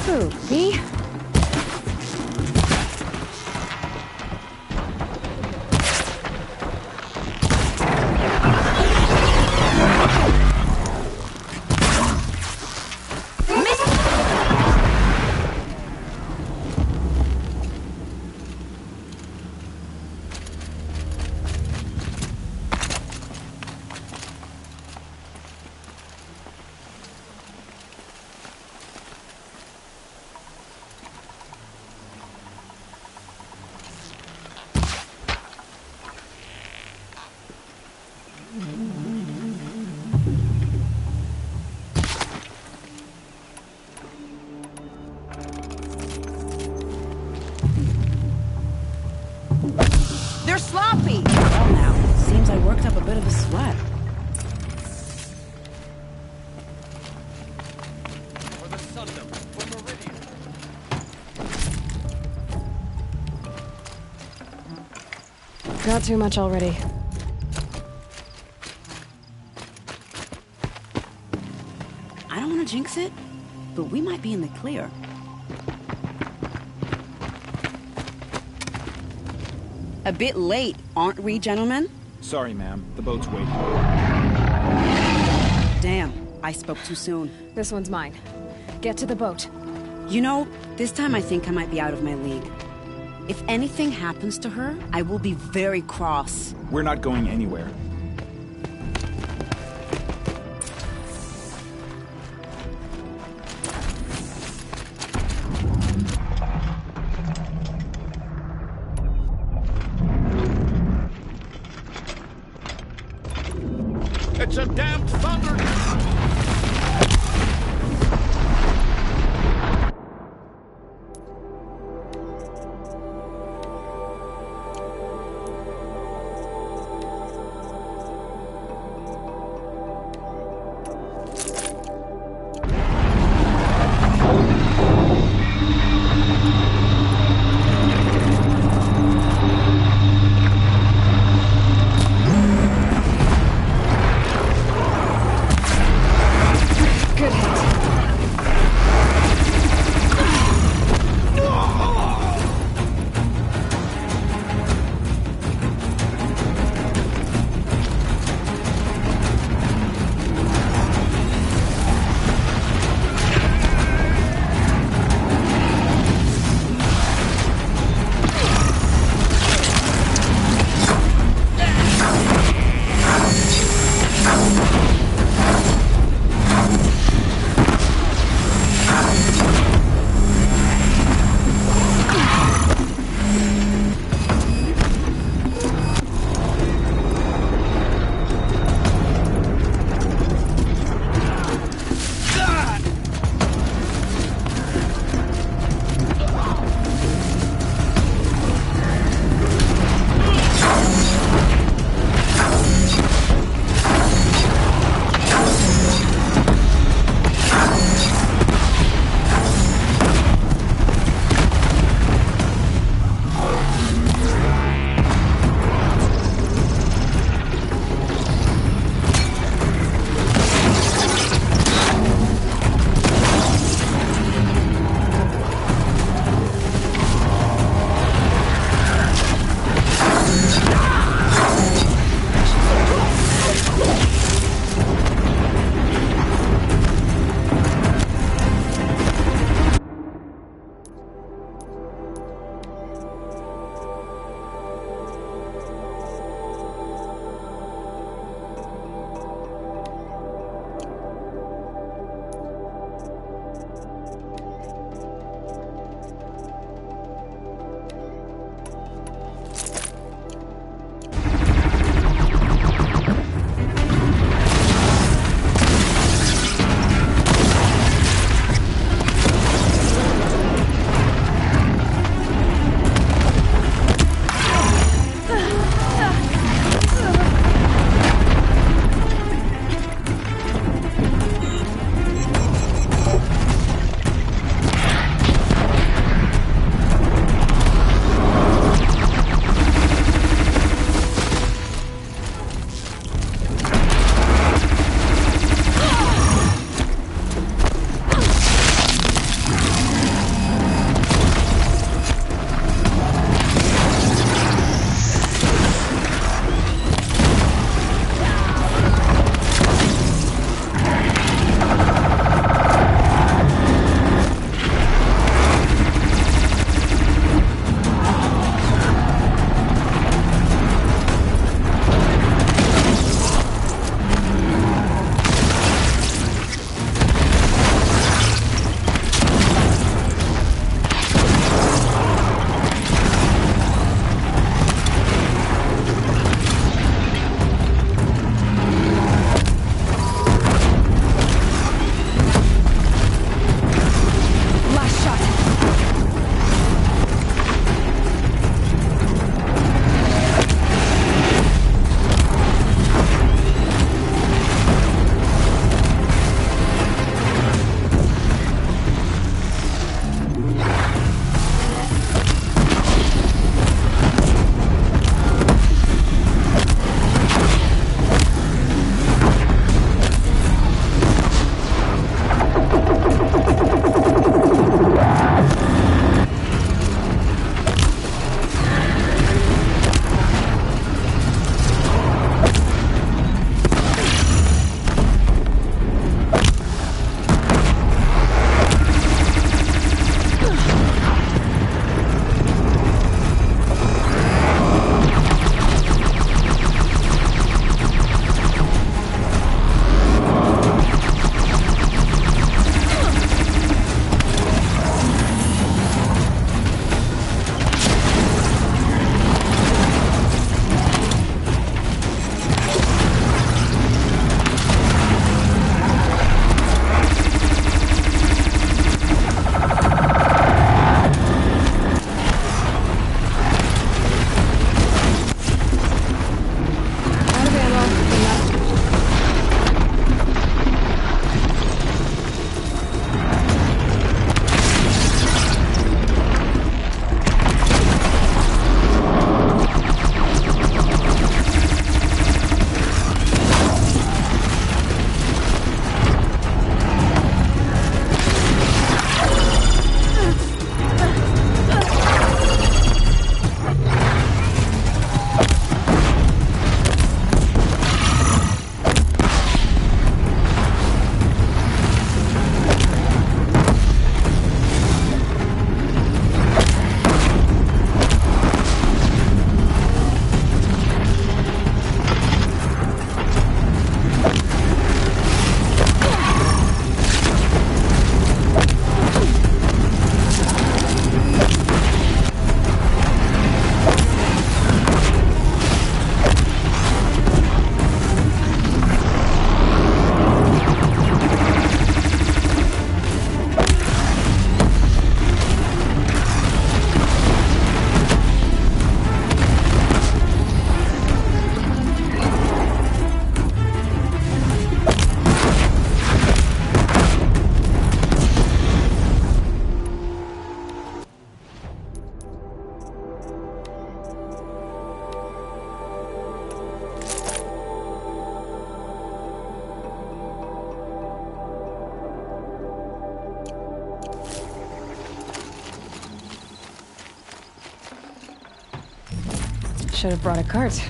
[SPEAKER 1] Who, me?
[SPEAKER 3] They're sloppy! Well now, seems I worked up a bit of a sweat.
[SPEAKER 6] For the Sundom, for Meridian.
[SPEAKER 1] Got too much already.
[SPEAKER 3] I don't want to jinx it, but we might be in the clear. A bit late, aren't we, gentlemen?
[SPEAKER 9] Sorry, ma'am. The boat's waiting.
[SPEAKER 3] Damn, I spoke too soon.
[SPEAKER 1] This one's mine. Get to the boat.
[SPEAKER 3] You know, this time I think I might be out of my league. If anything happens to her, I will be very cross.
[SPEAKER 9] We're not going anywhere.
[SPEAKER 6] It's a damn thunder!
[SPEAKER 1] Should have brought a cart.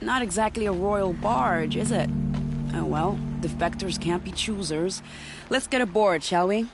[SPEAKER 3] Not exactly a royal barge, is it? Oh well, defectors can't be choosers. Let's get aboard, shall we?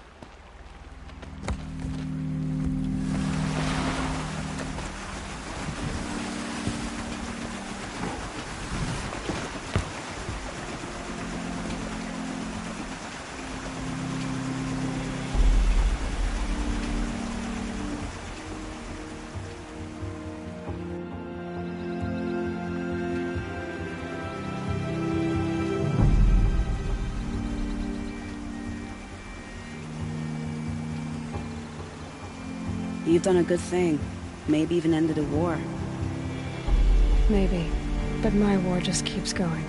[SPEAKER 3] You've done a good thing. Maybe even ended a war.
[SPEAKER 1] Maybe. But my war just keeps going.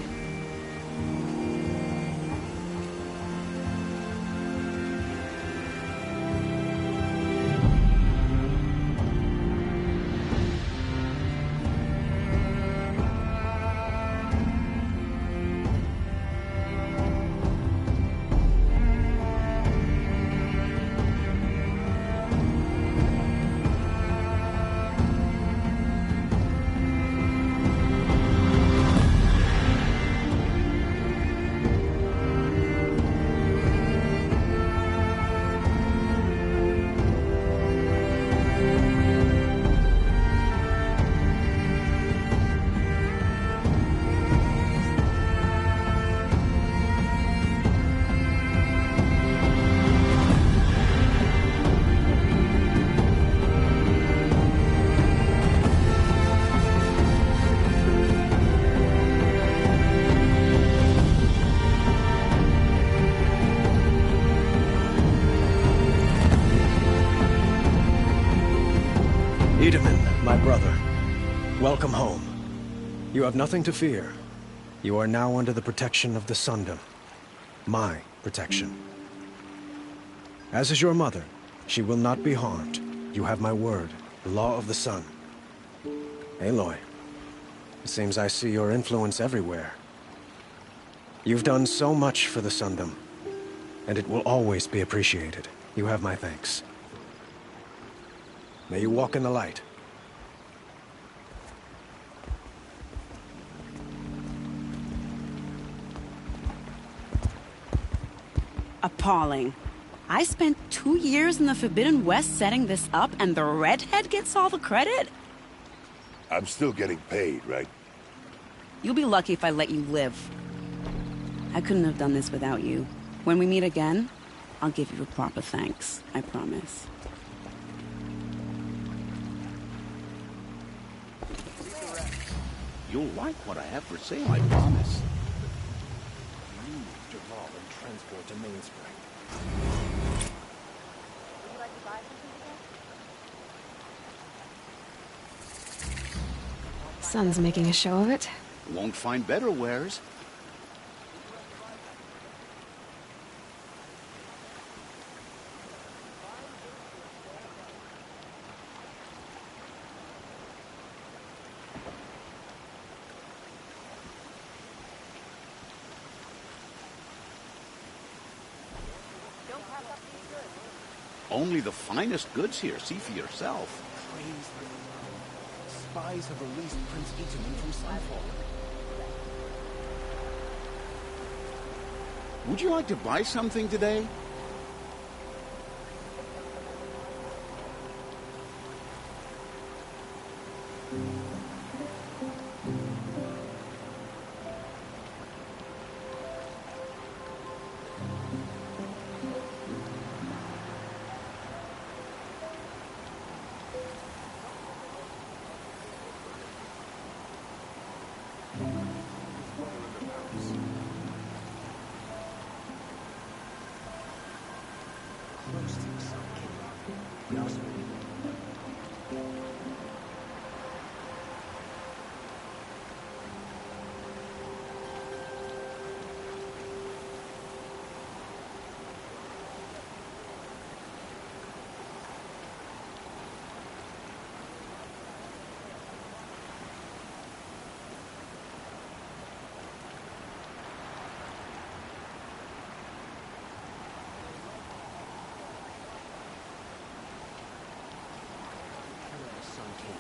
[SPEAKER 10] My brother, welcome home. You have nothing to fear. You are now under the protection of the Sundom. My protection. As is your mother, she will not be harmed. You have my word, the law of the sun. Aloy, it seems I see your influence everywhere. You've done so much for the Sundom, and it will always be appreciated. You have my thanks. May you walk in the light.
[SPEAKER 3] Appalling. I spent 2 years in the Forbidden West setting this up, and the redhead gets all the credit?
[SPEAKER 8] I'm still getting paid, right?
[SPEAKER 3] You'll be lucky if I let you live. I couldn't have done this without you. When we meet again, I'll give you a proper thanks. I promise.
[SPEAKER 11] You'll like what I have for sale, I promise.
[SPEAKER 10] Transport to Mainspring.
[SPEAKER 12] Would you like to buy something today?
[SPEAKER 1] Sun's making a show of it.
[SPEAKER 11] Won't find better wares. Only the finest goods here. See for yourself.
[SPEAKER 13] Praise the Lord. Spies have released Prince Itaman from Sunfall.
[SPEAKER 11] Would you like to buy something today?
[SPEAKER 13] Close to the Sun King. We also Sun King.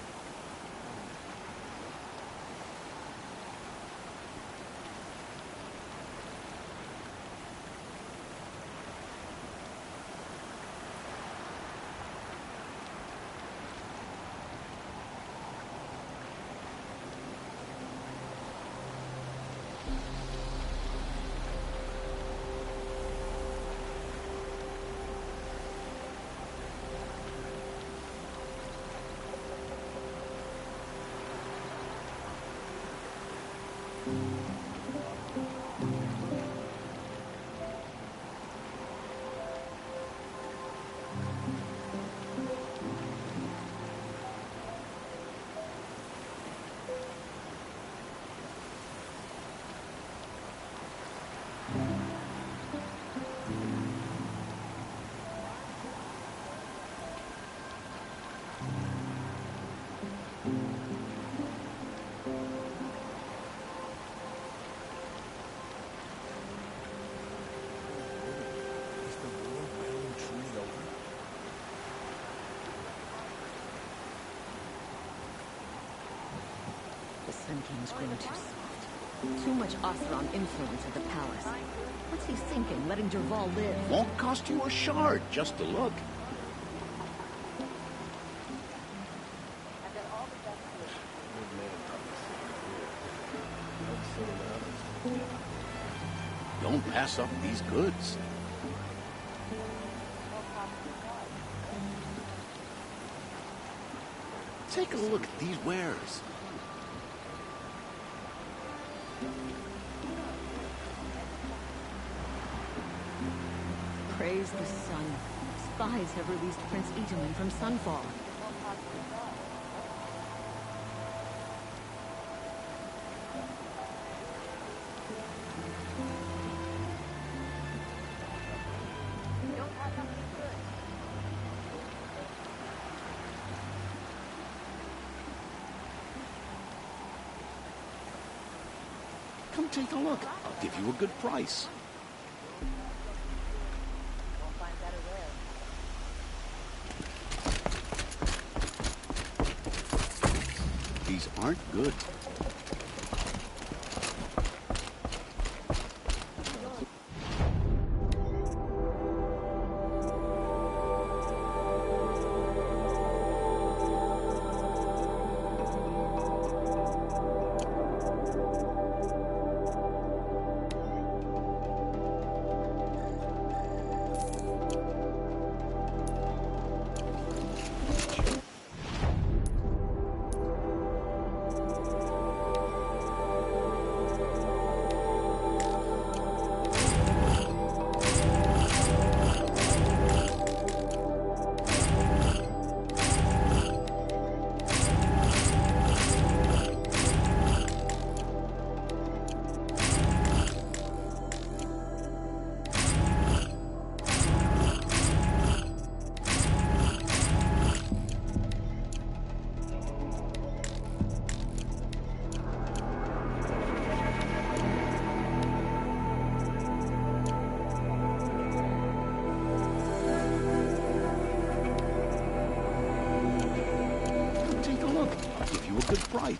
[SPEAKER 13] Is the war well and truly over?
[SPEAKER 14] The Sun King's grown too soft. Too much Oseram influence at the palace. What's he thinking, letting Dervahl live?
[SPEAKER 11] Won't cost you a shard just to look. Don't pass up these goods. Take a look at these wares.
[SPEAKER 14] Praise the sun. Spies have released Prince Itaman from Sunfall.
[SPEAKER 11] Come take a look. I'll give you a good price. These aren't good. you a good price.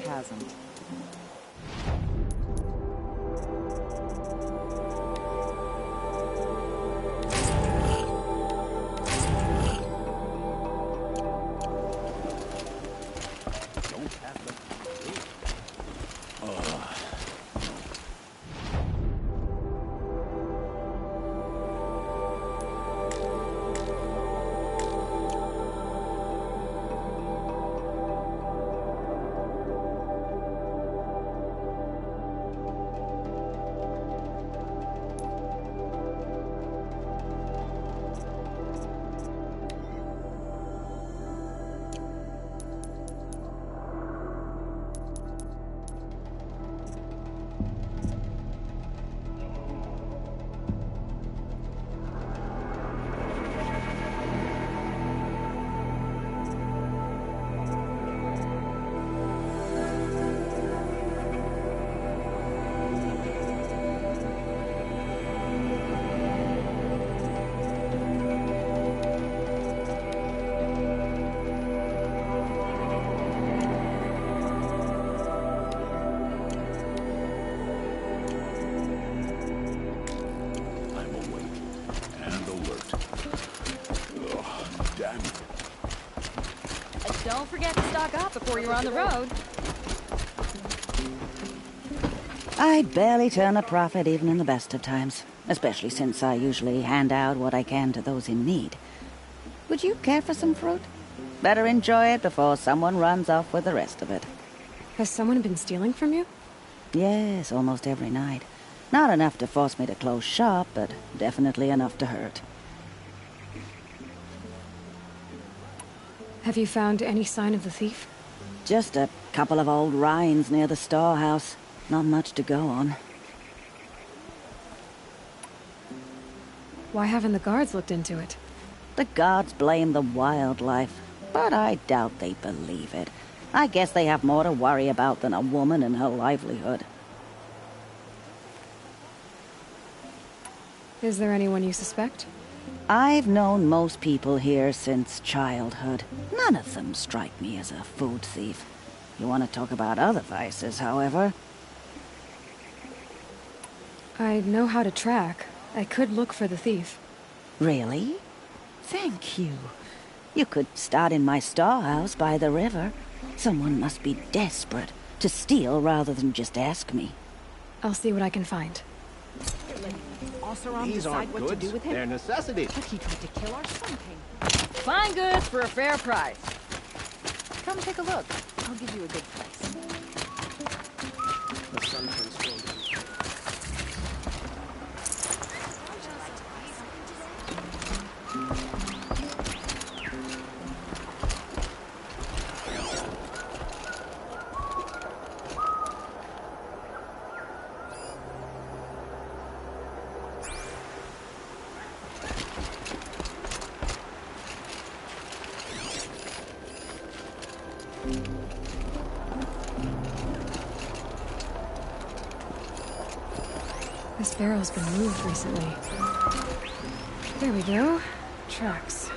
[SPEAKER 15] Hasn't.
[SPEAKER 14] Don't forget to stock up before you're on the road.
[SPEAKER 16] I barely turn a profit even in the best of times, especially since I usually hand out what I can to those in need. Would you care for some fruit? Better enjoy it before someone runs off with the rest of it.
[SPEAKER 1] Has someone been stealing from you?
[SPEAKER 16] Yes, almost every night. Not enough to force me to close shop, but definitely enough to hurt.
[SPEAKER 1] Have you found any sign of the thief?
[SPEAKER 16] Just a couple of old rinds near the storehouse. Not much to go on.
[SPEAKER 1] Why haven't the guards looked into it?
[SPEAKER 16] The guards blame the wildlife, but I doubt they believe it. I guess they have more to worry about than a woman and her livelihood.
[SPEAKER 1] Is there anyone you suspect?
[SPEAKER 16] I've known most people here since childhood. None of them strike me as a food thief. You want to talk about other vices, however?
[SPEAKER 1] I know how to track. I could look for the thief.
[SPEAKER 16] Really? Thank you. You could start in my storehouse by the river. Someone must be desperate to steal rather than just ask me.
[SPEAKER 1] I'll see what I can find.
[SPEAKER 13] These aren't goods, they're necessities.
[SPEAKER 14] But he tried to kill our sun king. Fine goods for a fair price. Come take a look. I'll give you a good price.
[SPEAKER 13] The sun king's going to be...
[SPEAKER 1] This barrel's been moved recently. There we go. Tracks.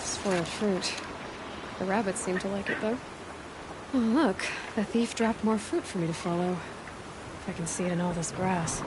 [SPEAKER 1] Spoiled fruit. The rabbits seem to like it, though. Oh, look. The thief dropped more fruit for me to follow. If I can see it in all this grass.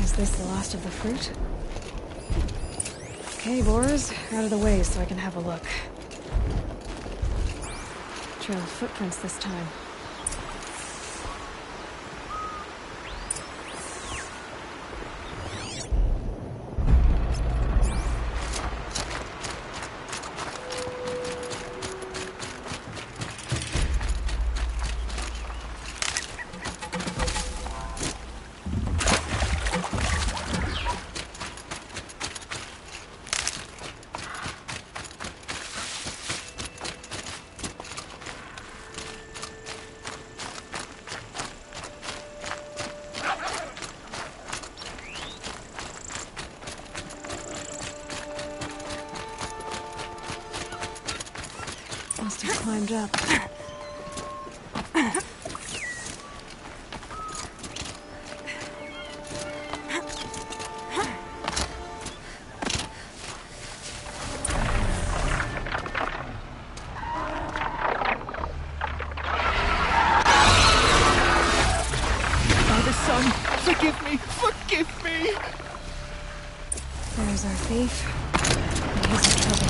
[SPEAKER 1] Is this the last of the fruit? Okay, boars, out of the way so I can have a look. Trail of footprints this time. Must have climbed up.
[SPEAKER 17] Father, son, forgive me! Forgive me!
[SPEAKER 1] There's our thief. And he's in trouble.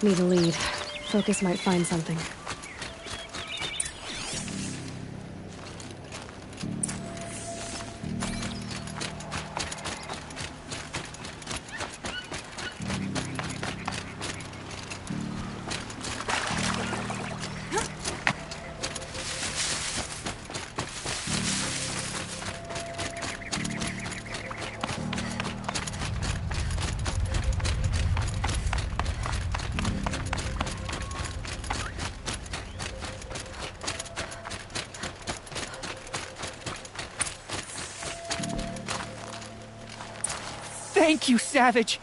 [SPEAKER 1] Need a lead. Focus might find something.
[SPEAKER 17] Thank you, Savage!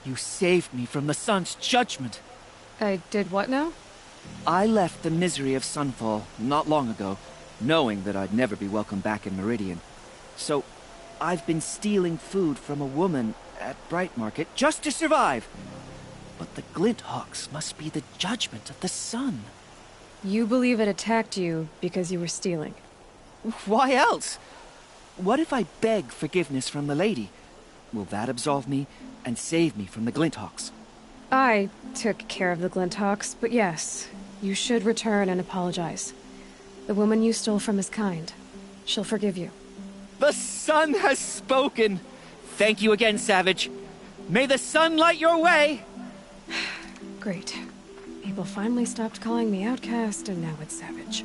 [SPEAKER 17] You saved me from the sun's judgment.
[SPEAKER 1] I did what now?
[SPEAKER 17] I left the misery of Sunfall not long ago, knowing that I'd never be welcome back in Meridian. So, I've been stealing food from a woman at Bright Market just to survive. But the Glinthawks must be the judgment of the sun.
[SPEAKER 1] You believe it attacked you because you were stealing?
[SPEAKER 17] Why else? What if I beg forgiveness from the lady? Will that absolve me and save me from the Glinthawks?
[SPEAKER 1] I took care of the Glinthawks, but yes, you should return and apologize. The woman you stole from is kind. She'll forgive you.
[SPEAKER 17] The sun has spoken! Thank you again, Savage. May the sun light your way!
[SPEAKER 1] Great. People finally stopped calling me outcast, and now it's Savage.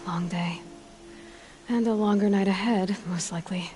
[SPEAKER 1] Long day. And a longer night ahead, most likely.